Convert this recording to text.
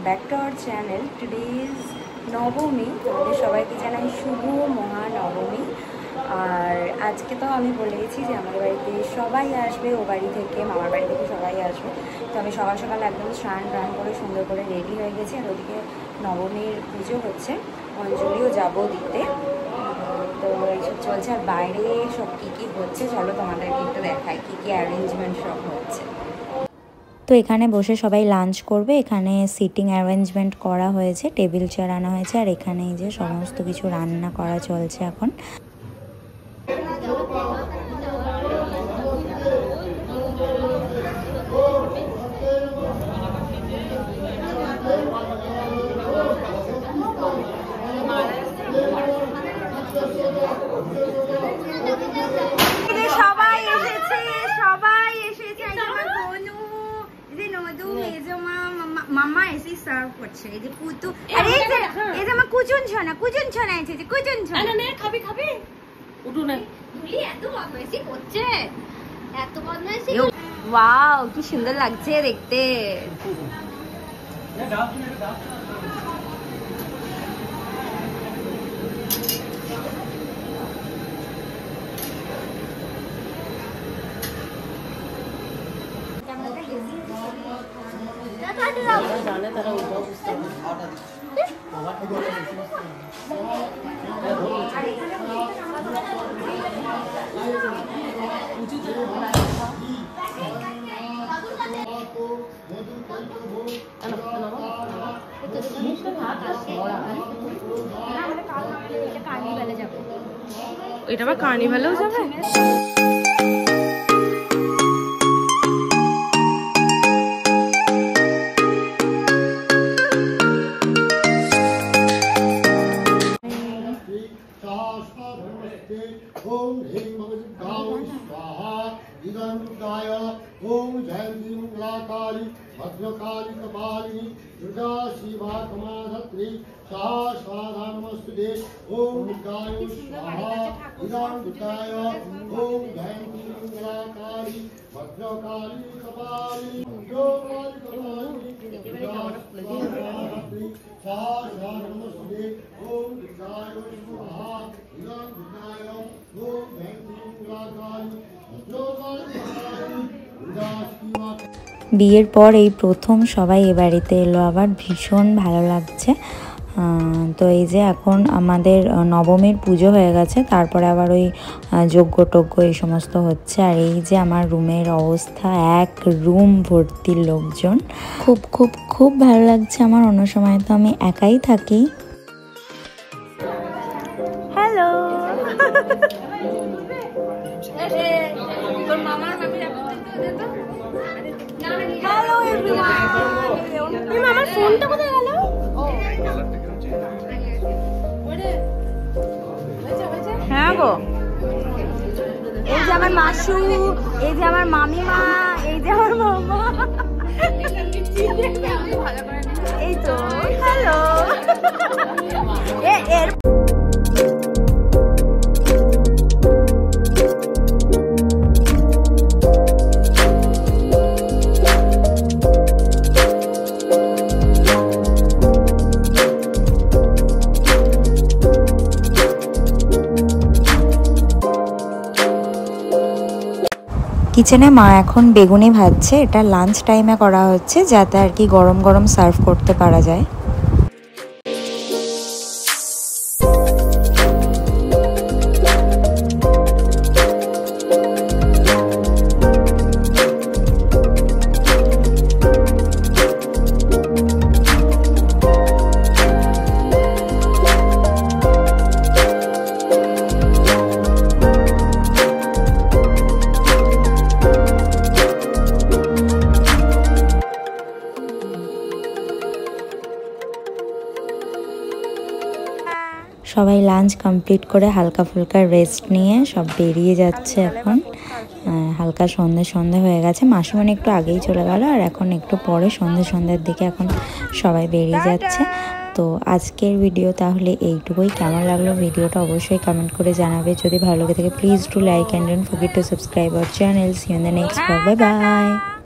Back to our channel. Today is নবমী, তোমাদের সবাইকে জানাই শুভ মহানবমী। আর আজকে তো আমি বলে গেছি যে আমার বাড়িতে সবাই আসবে, ও বাড়ি থেকে মামার বাড়ি থেকে সবাই আসবে। তো আমি সকাল সকাল একদম স্নান করে সুন্দর করে রেডি হয়ে গেছি। আর ওদিকে নবমীর পুজো হচ্ছে, অঞ্জলিও যাবো দিতে। তো এইসব চলছে। আর বাইরে সব কী হচ্ছে চলো তোমাদেরকে একটু দেখাই কী অ্যারেঞ্জমেন্ট সব হচ্ছে। তো এখানে বসে সবাই লাঞ্চ করবে। এখানে সিটিং অ্যারেঞ্জমেন্ট করা হয়েছে, টেবিল চেয়ার আনা হয়েছে। আর এখানে যে সমস্ত কিছু রান্না করা চলছে এখন। মামা এসে সার্ভ করছে। এই যে পুতু, আরে এই যে আমার কুচুন ছনা আছে, যে কুচুন ছনা নে খাবি উঠু না ভুলি। এত বদমাইশি করছে, এত বদমাইশি। ওয়াও কি সুন্দর লাগছে দেখতে। জানে তারা উঠাও বুঝতে হবে। এটা আবার কার্নিভালেও যাবে। ओम ह्रीं भगवद्गाय स्वाहा इदं गाय ओम जयंती मंगलाकाली भद्रकाली कपालिनी दुर्गा शिवा कमाधत्री स्वाहा नमस्ते। ओम गाय स्वाहा इदं गाय ओम जयंती मंगलाकाली भद्रकाली कपालिनी दुर्गा स्वाहा नमस्ते। ओम गाय स्वाहा इदं गाय বিয়ের পর এই প্রথম সবাই এ বাড়িতে এলো, আবার ভীষণ ভালো লাগছে। তো এই যে এখন আমাদের নবমীর পুজো হয়ে গেছে, তারপরে আবার ওই যজ্ঞ টজ্ঞ এই সমস্ত হচ্ছে। আর এই যে আমার রুমের অবস্থা, এক রুম ভর্তি লোকজন। খুব খুব খুব ভালো লাগছে আমার। অন্য সময় তো আমি একাই থাকি। হ্যালো আমার ফোনটা কোথায় গেল? হ্যাঁ গো, এই যে আমার মাসু, এই যে আমার মামিমা, এই যে আমার মামা, এই তো হ্যালো। এর কিচেনে মা এখন বেগুনি ভাজছে। এটা লাঞ্চ টাইমে করা হচ্ছে, যাতে আর কি গরম গরম সার্ভ করতে পারা যায়। সবাই লাঞ্চ কমপ্লিট করে হালকা ফুলকা রেস্ট নিয়ে সব বেরিয়ে যাচ্ছে এখন। হালকা সন্ধে হয়ে গেছে। মাসিমণি একটু আগেই চলে গেল, আর এখন একটু পরে সন্ধ্যের দিকে এখন সবাই বেরিয়ে যাচ্ছে। তো আজকের ভিডিও তাহলে এইটুকুই। কেমন লাগলো ভিডিওটা অবশ্যই কমেন্ট করে জানাবে। যদি ভালো লাগে থাকে please do like and don't forget to subscribe our channel. See you in the next blog. Bye by.